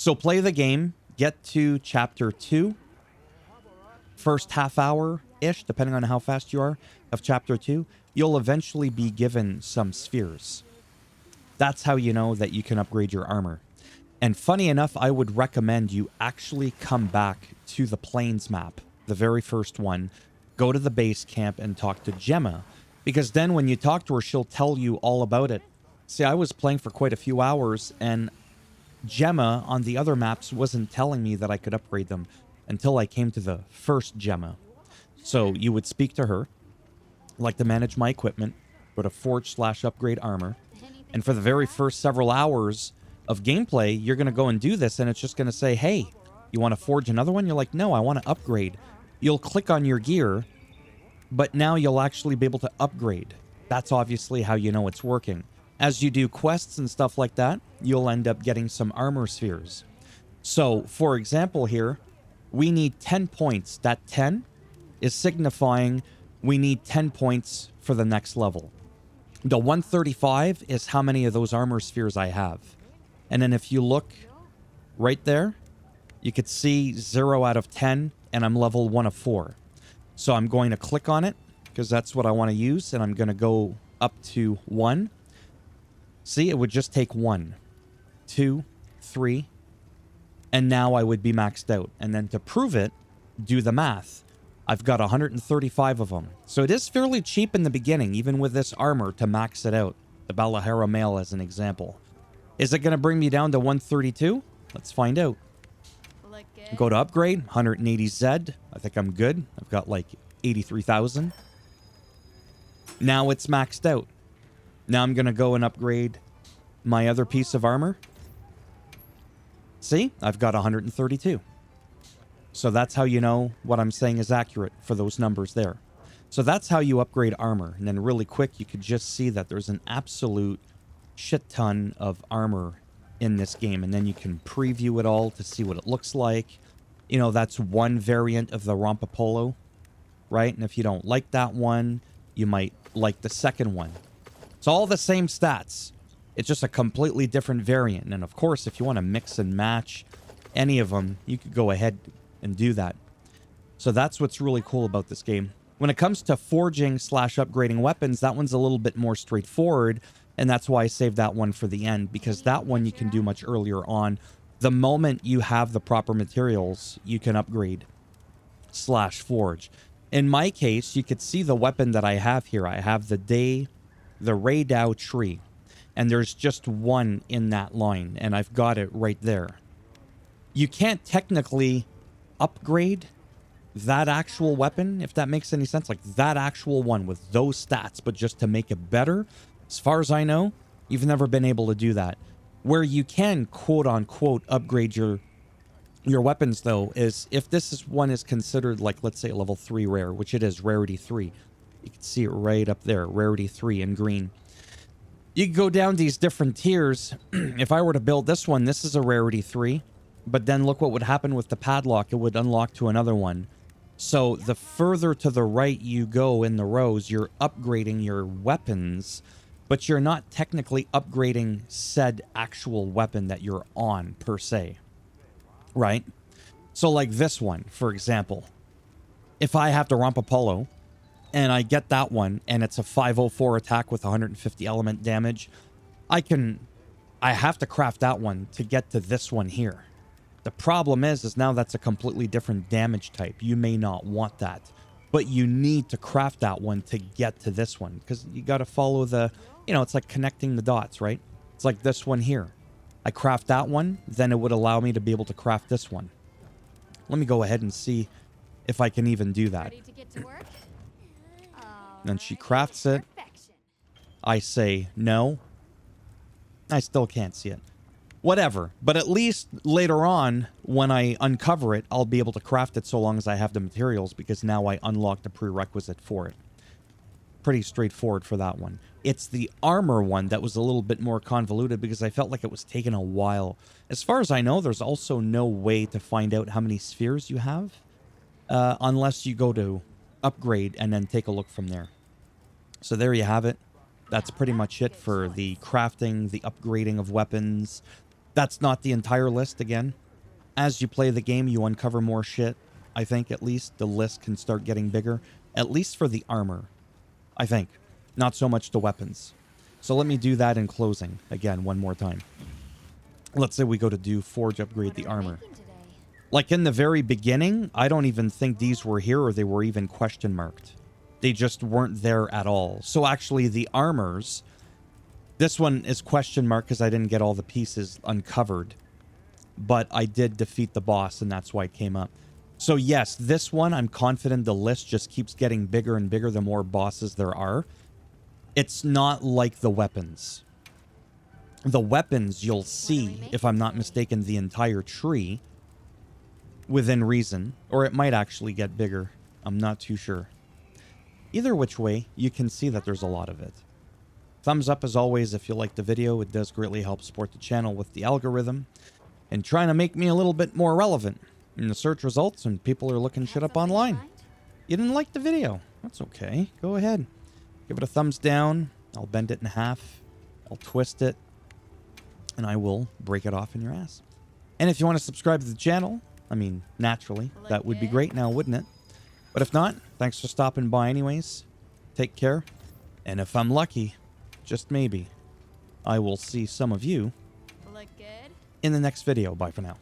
So play the game, get to chapter 2, first half hour-ish, depending on how fast you are, of chapter 2, you'll eventually be given some spheres. That's how you know that you can upgrade your armor. And funny enough, I would recommend you actually come back to the Plains map, the very first one, go to the base camp and talk to Gemma, because then when you talk to her, she'll tell you all about it. See, I was playing for quite a few hours, and Gemma on the other maps wasn't telling me that I could upgrade them until I came to the first Gemma. So you would speak to her, like to manage my equipment, go to forge/upgrade armor, and for the very first several hours of gameplay, you're going to go and do this, and it's just going to say, hey, you want to forge another one? You're like, no, I want to upgrade. You'll click on your gear, but now you'll actually be able to upgrade. That's obviously how you know it's working. As you do quests and stuff like that, you'll end up getting some armor spheres. So, for example here, we need 10 points. That 10 is signifying we need 10 points for the next level. The 135 is how many of those armor spheres I have. And then if you look right there, you could see 0 out of 10, and I'm level 1 of 4. So I'm going to click on it, because that's what I want to use, and I'm going to go up to 1. See, it would just take 1, 2, 3, and now I would be maxed out. And then to prove it, do the math. I've got 135 of them. So it is fairly cheap in the beginning, even with this armor, to max it out. The Balahara Mail as an example. Is it going to bring me down to 132? Let's find out. Go to upgrade, 180Z. I think I'm good. I've got like 83,000. Now it's maxed out. Now I'm going to go and upgrade my other piece of armor. See, I've got 132. So that's how you know what I'm saying is accurate for those numbers there. So that's how you upgrade armor. And then really quick, you could just see that there's an absolute shit ton of armor in this game. And then you can preview it all to see what it looks like. You know, that's one variant of the Rompapolo, right? And if you don't like that one, you might like the second one. It's all the same stats. It's just a completely different variant. And of course, if you want to mix and match any of them, you could go ahead and do that. So that's what's really cool about this game. When it comes to forging/upgrading weapons, that one's a little bit more straightforward. And that's why I saved that one for the end, because that one you can do much earlier on. The moment you have the proper materials, you can upgrade/forge. In my case, you could see the weapon that I have here. I have the Raydao tree. And there's just one in that line. And I've got it right there. You can't technically upgrade that actual weapon, if that makes any sense. Like that actual one with those stats, but just to make it better. As far as I know, you've never been able to do that. Where you can, quote-unquote, upgrade your weapons, though, is if one is considered, like, let's say, a level 3 rare, which it is, rarity 3. You can see it right up there, rarity 3 in green. You can go down these different tiers. If I were to build this one, this is a rarity 3. But then look what would happen with the padlock. It would unlock to another one. So the further to the right you go in the rows, you're upgrading your weapons, but you're not technically upgrading said actual weapon that you're on, per se. Right? So like this one, for example. If I have the Rompapolo, and I get that one, and it's a 504 attack with 150 element damage, I have to craft that one to get to this one here. The problem is now that's a completely different damage type. You may not want that, but you need to craft that one to get to this one, because you got to follow the, it's like connecting the dots, right? It's like this one here. I craft that one, then it would allow me to be able to craft this one. Let me go ahead and see if I can even do that. Ready to get to work? Then she crafts it. I say no. I still can't see it. Whatever. But at least later on, when I uncover it, I'll be able to craft it so long as I have the materials, because now I unlocked the prerequisite for it. Pretty straightforward for that one. It's the armor one that was a little bit more convoluted, because I felt like it was taking a while. As far as I know, there's also no way to find out how many spheres you have, unless you go to upgrade and then take a look from there. So there you have it. That's pretty much it for the crafting, the upgrading of weapons. That's not the entire list again. As you play the game, you uncover more shit. I think at least the list can start getting bigger. At least for the armor. I think. Not so much the weapons. So let me do that in closing. Again, one more time. Let's say we go to do Forge upgrade the armor. Like in the very beginning, I don't even think these were here or they were even question marked. They just weren't there at all. So actually the armors, this one is question marked because I didn't get all the pieces uncovered. But I did defeat the boss and that's why it came up. So yes, this one, I'm confident the list just keeps getting bigger and bigger the more bosses there are. It's not like the weapons. The weapons you'll see, if I'm not mistaken, the entire tree within reason, or it might actually get bigger. I'm not too sure. Either which way, you can see that there's a lot of it. Thumbs up as always if you like the video. It does greatly help support the channel with the algorithm and trying to make me a little bit more relevant in the search results when people are looking shit up online. You didn't like the video? That's okay. Go ahead. Give it a thumbs down. I'll bend it in half. I'll twist it. And I will break it off in your ass. And if you want to subscribe to the channel, I mean, naturally, that would be great now, wouldn't it? But if not, thanks for stopping by anyways. Take care. And if I'm lucky, just maybe, I will see some of you in the next video. Bye for now.